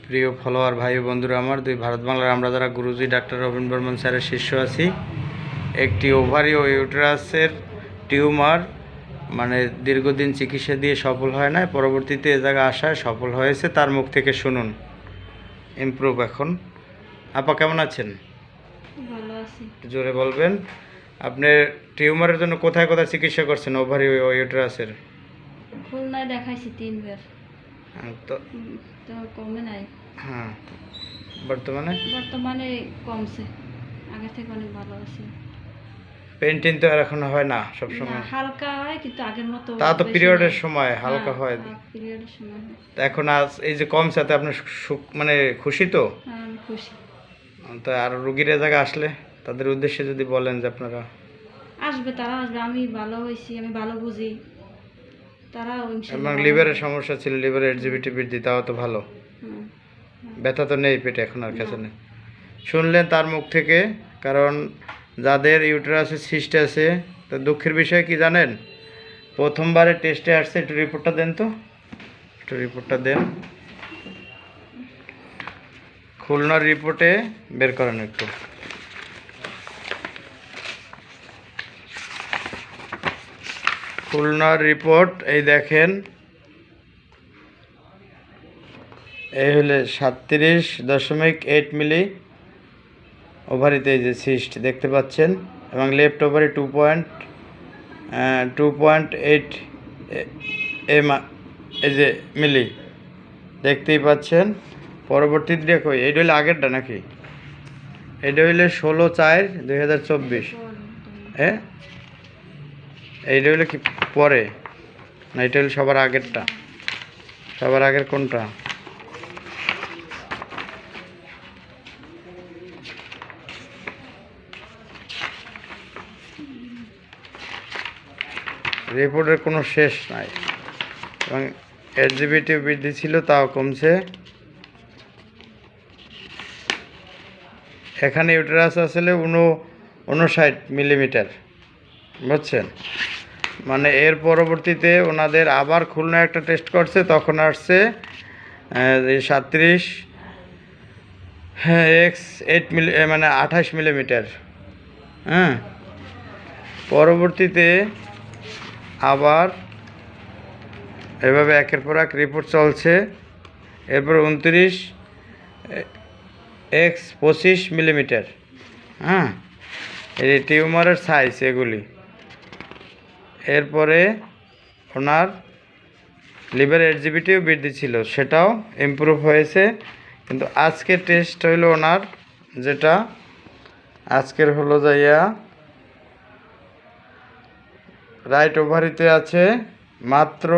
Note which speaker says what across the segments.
Speaker 1: প্রিয় ফলোয়ার ভাই ও বন্ধুরা আমার, দুই ভারত বাংলার আমরা যারা গুরুজি ডাক্তার রবীন বর্মন স্যারের শিষ্য আছি, একটি ওভারি ও ইউটেরাসের টিউমার মানে দীর্ঘদিন চিকিৎসা দিয়ে সফল হয় না, পরবর্তীতে এ জায়গায় আসায় সফল হয়েছে। তার মুখ থেকে শুনুন। ইমপ্রুভ এখন। আপা কেমন আছেন?
Speaker 2: ভালো আছি।
Speaker 1: জোরে বলবেন। আপনি টিউমারের জন্য কোথায় কোথায় চিকিৎসা করছেন? ওভারি ও ইউটেরাসের
Speaker 2: খুলনায় দেখাইছি 3 বার,
Speaker 1: তো
Speaker 2: তো কমে নাই।
Speaker 1: হ্যাঁ, বর্তমানে
Speaker 2: কমছে, আগে থেকে অনেক ভালো আছে।
Speaker 1: পেন্টিং তো আর এখন হয় না সব সময়,
Speaker 2: হালকা হয় কিন্তু আগের মতো
Speaker 1: তা তো
Speaker 2: বেশি
Speaker 1: পিরিয়ডের
Speaker 2: নাই।
Speaker 1: সময় হালকা হয়।
Speaker 2: পিরিয়ডের সময় হয়।
Speaker 1: তা এখন আজ এই যে কমছে, তাতে আপনি মানে খুশি তো?
Speaker 2: হ্যাঁ, আমি খুশি।
Speaker 1: তো আর রুগীর এ জায়গায় আসলে তাদের উদ্দেশ্যে যদি বলেন যে আপনারা
Speaker 2: আসবে, তারা আসবে। আমি ভালো হয়েছি, আমি ভালো বুঝি, তারা
Speaker 1: এবং লিভারের সমস্যা ছিল, লিভারের এলজিবিটি বৃদ্ধি, তাও তো ভালো। ব্যথা তো নেই পেটে এখন, আর কাছে নেই। শুনলেন তার মুখ থেকে। কারণ যাদের ইউটেরাসে সিস্ট আছে, তো দুঃখের বিষয় কি জানেন, প্রথমবারে টেস্টে আসছে। একটু রিপোর্টটা দেন তো, একটু রিপোর্টটা দেন। খুলনার রিপোর্টে বের করেন একটু। খুলনার রিপোর্ট এই দেখেন, এই হলে 37.8 মিলি ওভারিতে এই যে সিস্ট দেখতে পাচ্ছেন, এবং লেফট ওভারি 2.8 এম এই যে মিলি দেখতেই পাচ্ছেন। পরবর্তী দেখো, এইটা হইলে আগেরটা নাকি? এটা হইলে 16/4/2024। হ্যাঁ, এইটা হইলে কি পরে না? এটা হইলে সবার আগেরটা। সবার আগের কোনটা? রিপোর্টের কোনো শেষ নাই, এবং এলজিবিটি বৃদ্ধি ছিল, তাও কমছে। এখানে ইউটেরাস আসলে 59 মিলিমিটার, বুঝছেন? মানে এর পরবর্তীতে ওনাদের আবার খুলনা একটা টেস্ট করছে, তখন আসছে 37x8 মিলি, মানে 28 মিলিমিটার। হ্যাঁ, পরবর্তীতে আবার এভাবে একের পর এক রিপোর্ট চলছে। এরপর 29x25 মিলিমিটার। হ্যাঁ, এই টিউমারের সাইজ এগুলি। এরপরে ওনার লিভার এলজিবিটিও বৃদ্ধি ছিল, সেটাও ইমপ্রুভ হয়েছে। কিন্তু আজকের টেস্ট হইলো ওনার, যেটা আজকের হলো যাইয়া রাইট ওভারিতে আছে মাত্র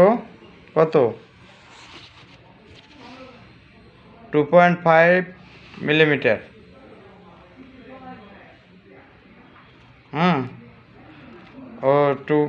Speaker 1: কত? 2.5 মিলিমিটার। ও 2